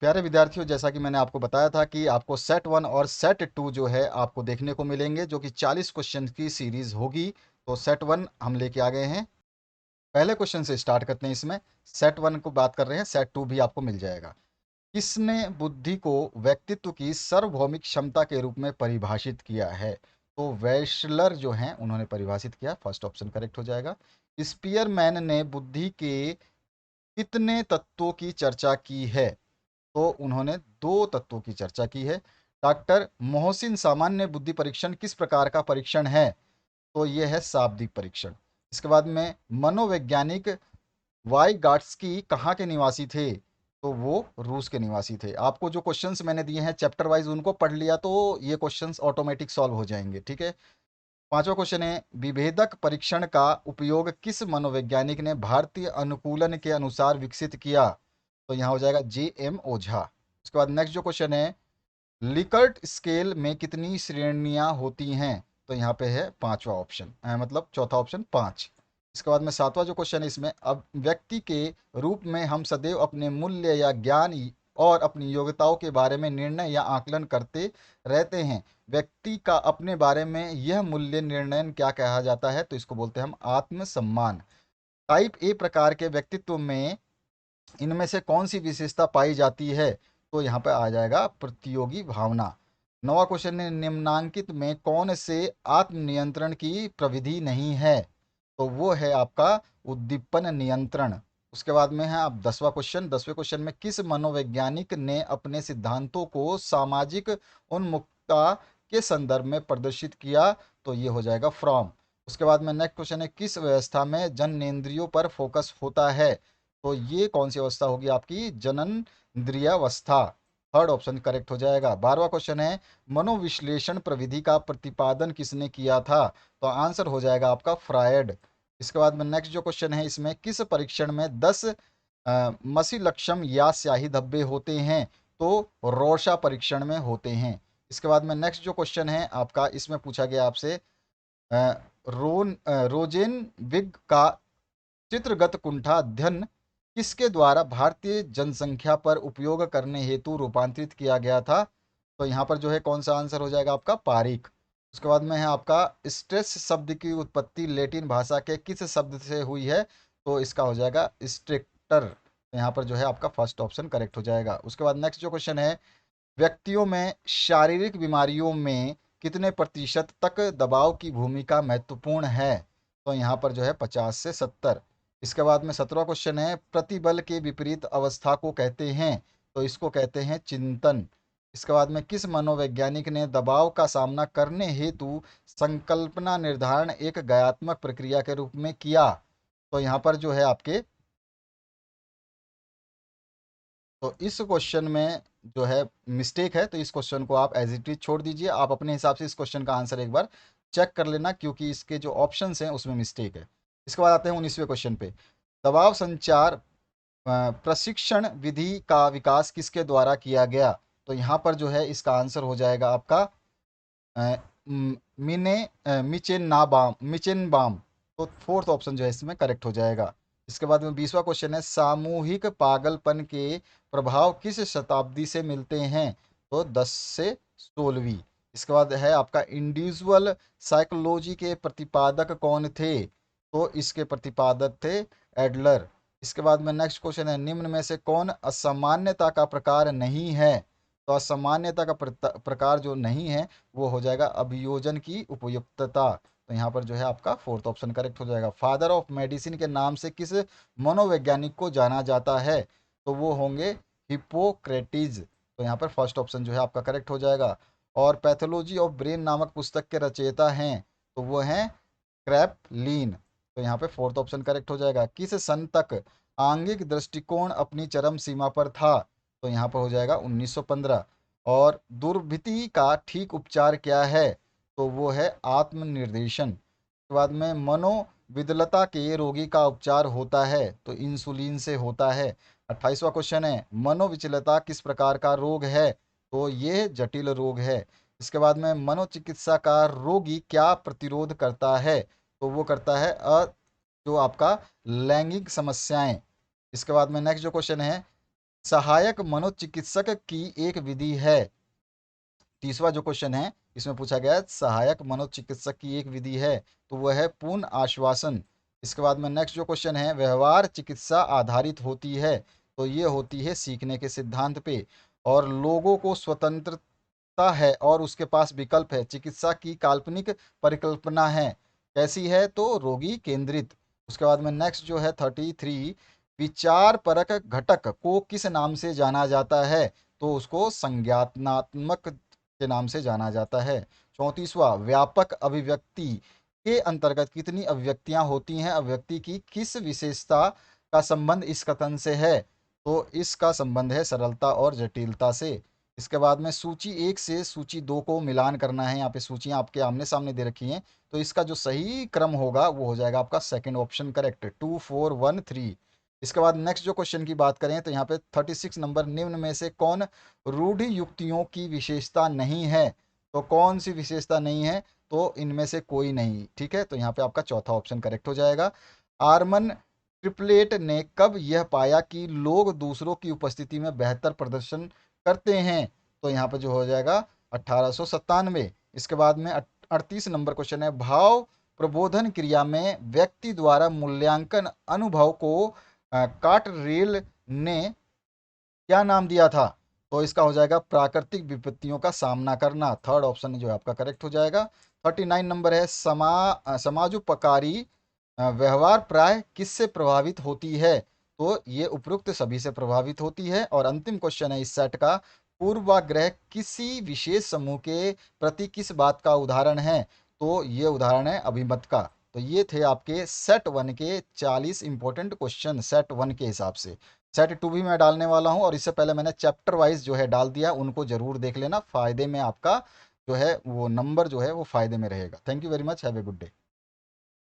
प्यारे विद्यार्थियों, जैसा कि मैंने आपको बताया था कि आपको सेट 1 और सेट 2 जो है आपको देखने को मिलेंगे, जो कि 40 क्वेश्चन की सीरीज होगी। तो सेट 1 हम लेके आ गए हैं। पहले क्वेश्चन से स्टार्ट करते हैं। इसमें सेट 1 को बात कर रहे हैं, सेट 2 भी आपको मिल जाएगा। किसने बुद्धि को व्यक्तित्व की सार्वभौमिक क्षमता के रूप में परिभाषित किया है? तो वेशलर जो हैं उन्होंने परिभाषित किया। फर्स्ट ऑप्शन करेक्ट हो जाएगा। स्पीयरमैन ने बुद्धि के कितने तत्वों की चर्चा की है? तो उन्होंने दो तत्वों की चर्चा की है। डॉक्टर मोहसिन सामान्य बुद्धि परीक्षण किस प्रकार का परीक्षण है? तो ये है शाब्दिक परीक्षण। इसके बाद में मनोवैज्ञानिक वाई गाट्सकी कहाँ के निवासी थे? तो वो रूस के निवासी थे। आपको जो क्वेश्चंस मैंने दिए हैं चैप्टर वाइज उनको पढ़ लिया तो ये क्वेश्चंस ऑटोमेटिक सॉल्व हो जाएंगे। ठीक है। पांचवा क्वेश्चन है, विभेदक परीक्षण का उपयोग किस मनोवैज्ञानिक ने भारतीय अनुकूलन के अनुसार विकसित किया? तो यहाँ हो जाएगा J.M. ओझा। उसके बाद नेक्स्ट जो क्वेश्चन है, लिकर्ट स्केल में कितनी श्रेणियां होती हैं? तो यहाँ पे है पांचवा ऑप्शन, मतलब चौथा ऑप्शन 5। इसके बाद में सातवां जो क्वेश्चन है, इसमें अब व्यक्ति के रूप में हम सदैव अपने मूल्य या ज्ञान और अपनी योग्यताओं के बारे में निर्णय या आकलन करते रहते हैं। व्यक्ति का अपने बारे में यह मूल्य निर्णय क्या कहा जाता है? तो इसको बोलते हैं हम आत्मसम्मान। टाइप ए प्रकार के व्यक्तित्व में इनमें से कौन सी विशेषता पाई जाती है? तो यहाँ पे आ जाएगा प्रतियोगी भावना। नवा क्वेश्चन है, निम्नांकित में कौन से आत्मनियंत्रण की प्रविधि नहीं है? तो वो है आपका उद्दीपन नियंत्रण। उसके बाद में है आप 10वां क्वेश्चन। 10वें क्वेश्चन में किस मनोवैज्ञानिक ने अपने सिद्धांतों को सामाजिक उन्मुखता के संदर्भ में प्रदर्शित किया? तो ये हो जाएगा फ्रॉम। उसके बाद में नेक्स्ट क्वेश्चन है, किस व्यवस्था में जननेंद्रियों पर फोकस होता है? तो ये कौन सी अवस्था होगी आपकी? जननेंद्रियावस्था। थर्ड ऑप्शन करेक्ट हो जाएगा। 12वां क्वेश्चन है, मनोविश्लेषण प्रविधि का प्रतिपादन किसने किया था? तो आंसर हो जाएगा आपका फ्रायड। इसके बाद में नेक्स्ट जो क्वेश्चन है, इसमें किस परीक्षण में 10 मसीलक्षम या स्याही धब्बे होते हैं? तो रोशा परीक्षण में होते हैं। इसके बाद में नेक्स्ट जो क्वेश्चन है आपका, इसमें पूछा गया आपसे रोजेन विग का चित्रगत कुंठा अध्ययन किसके द्वारा भारतीय जनसंख्या पर उपयोग करने हेतु रूपांतरित किया गया था? तो यहाँ पर जो है कौन सा आंसर हो जाएगा आपका? पारीख। उसके बाद में है आपका स्ट्रेस शब्द की उत्पत्ति लैटिन भाषा के किस शब्द से हुई है? तो इसका हो जाएगा स्ट्रिक्टर। तो यहाँ पर जो है आपका फर्स्ट ऑप्शन करेक्ट हो जाएगा। उसके बाद नेक्स्ट जो क्वेश्चन है, व्यक्तियों में शारीरिक बीमारियों में कितने प्रतिशत तक दबाव की भूमिका महत्वपूर्ण है? तो यहाँ पर जो है 50 से 70। इसके बाद में 17वां क्वेश्चन है, प्रतिबल के विपरीत अवस्था को कहते हैं? तो इसको कहते हैं चिंतन। इसके बाद में किस मनोवैज्ञानिक ने दबाव का सामना करने हेतु संकल्पना निर्धारण एक गायात्मक प्रक्रिया के रूप में किया? तो यहाँ पर जो है आपके, तो इस क्वेश्चन में जो है मिस्टेक है, तो इस क्वेश्चन को आप एज इट इज छोड़ दीजिए। आप अपने हिसाब से इस क्वेश्चन का आंसर एक बार चेक कर लेना, क्योंकि इसके जो ऑप्शंस हैं उसमें मिस्टेक है। इसके बाद आते हैं 19वें क्वेश्चन पे। दबाव संचार प्रशिक्षण विधि का विकास किसके द्वारा किया गया? तो यहाँ पर जो है इसका आंसर हो जाएगा आपका अ, मिने मिचेनबाम। तो फोर्थ ऑप्शन जो है इसमें करेक्ट हो जाएगा। इसके बाद में 20वां क्वेश्चन है, सामूहिक पागलपन के प्रभाव किस शताब्दी से मिलते हैं? तो 10 से 16वीं। इसके बाद है आपका इंडिविजुअल साइकोलॉजी के प्रतिपादक कौन थे? तो इसके प्रतिपादक थे एडलर। इसके बाद में नेक्स्ट क्वेश्चन है, निम्न में से कौन असामान्यता का प्रकार नहीं है? तो असामान्यता का प्रकार जो नहीं है वो हो जाएगा अभियोजन की उपयुक्तता। तो यहाँ पर जो है आपका फोर्थ ऑप्शन करेक्ट हो जाएगा। फादर ऑफ मेडिसिन के नाम से किस मनोवैज्ञानिक को जाना जाता है? तो वो होंगे हिप्पोक्रेटिस। तो यहाँ पर फर्स्ट ऑप्शन जो है आपका करेक्ट हो जाएगा। और पैथोलॉजी ऑफ ब्रेन नामक पुस्तक के रचयिता हैं? तो वो हैं क्रैपलीन। तो यहाँ पे फोर्थ ऑप्शन करेक्ट हो जाएगा। किस सन तक आंगिक दृष्टिकोण अपनी चरम सीमा पर था? तो यहाँ पर हो जाएगा 1915। और दुर्भिति का ठीक उपचार क्या है? तो वो है आत्मनिर्देशन। उसके बाद में मनोविदलता के रोगी का उपचार होता है? तो इंसुलिन से होता है। 28वां क्वेश्चन है, मनोविचलता किस प्रकार का रोग है? तो ये जटिल रोग है। इसके बाद में मनोचिकित्सा का रोगी क्या प्रतिरोध करता है? तो वो करता है जो आपका लैंगिक समस्याएं। इसके बाद में नेक्स्ट जो क्वेश्चन है, सहायक मनोचिकित्सक की एक विधि है। तीसरा जो क्वेश्चन है इसमें पूछा गया है सहायक मनोचिकित्सक की एक विधि है, तो वह है पूर्ण आश्वासन। इसके बाद में नेक्स्ट जो क्वेश्चन है, व्यवहार चिकित्सा आधारित होती है, तो ये होती है सीखने के सिद्धांत पे। और लोगों को स्वतंत्रता है और उसके पास विकल्प है, चिकित्सा की काल्पनिक परिकल्पना है, कैसी है, तो रोगी केंद्रित। उसके बाद में नेक्स्ट जो है 33, विचार परक घटक को किस नाम से जाना जाता है, तो उसको संज्ञानात्मक के नाम से जाना जाता है। 34वां, व्यापक अभिव्यक्ति के अंतर्गत कितनी अभिव्यक्तियां होती हैं, अभिव्यक्ति की किस विशेषता का संबंध इस कथन से है, तो इसका संबंध है सरलता और जटिलता से। इसके बाद में सूची 1 से सूची 2 को मिलान करना है, यहाँ पे सूचियां आपके आमने सामने दे रखी हैं, तो इसका जो सही क्रम होगा वो हो जाएगा आपका सेकंड ऑप्शन करेक्ट, 2 4 1 3। इसके बाद नेक्स्ट जो क्वेश्चन की बात करें तो यहाँ पे 36 नंबर, निम्न में से कौन रूढ़ि युक्तियों की विशेषता नहीं है, तो कौन सी विशेषता नहीं है, तो इनमें से कोई नहीं। ठीक है, तो यहाँ पे आपका चौथा ऑप्शन करेक्ट हो जाएगा। आर्मन ट्रिपलेट ने कब यह पाया कि लोग दूसरों की उपस्थिति में बेहतर प्रदर्शन करते हैं, तो यहाँ पे जो हो जाएगा 1897। इसके बाद में 38 नंबर क्वेश्चन है, भाव प्रबोधन क्रिया में व्यक्ति द्वारा मूल्यांकन अनुभव को कार्टरेल ने क्या नाम दिया था, तो इसका हो जाएगा प्राकृतिक विपत्तियों का सामना करना। थर्ड ऑप्शन जो है आपका करेक्ट हो जाएगा। 39 नंबर है, समाजोपकारी व्यवहार प्राय किससे प्रभावित होती है, तो ये उपरोक्त सभी से प्रभावित होती है। और अंतिम क्वेश्चन है इस सेट का, पूर्वाग्रह किसी विशेष समूह के प्रति किस बात का उदाहरण है, तो ये उदाहरण है अभिमत का। तो ये थे आपके सेट 1 के 40 इंपॉर्टेंट क्वेश्चन सेट 1 के हिसाब से। सेट 2 भी मैं डालने वाला हूँ, और इससे पहले मैंने चैप्टर वाइज जो है डाल दिया, उनको जरूर देख लेना, फायदे में आपका जो है वो नंबर जो है वो फायदे में रहेगा। Thank you very much, have a good day.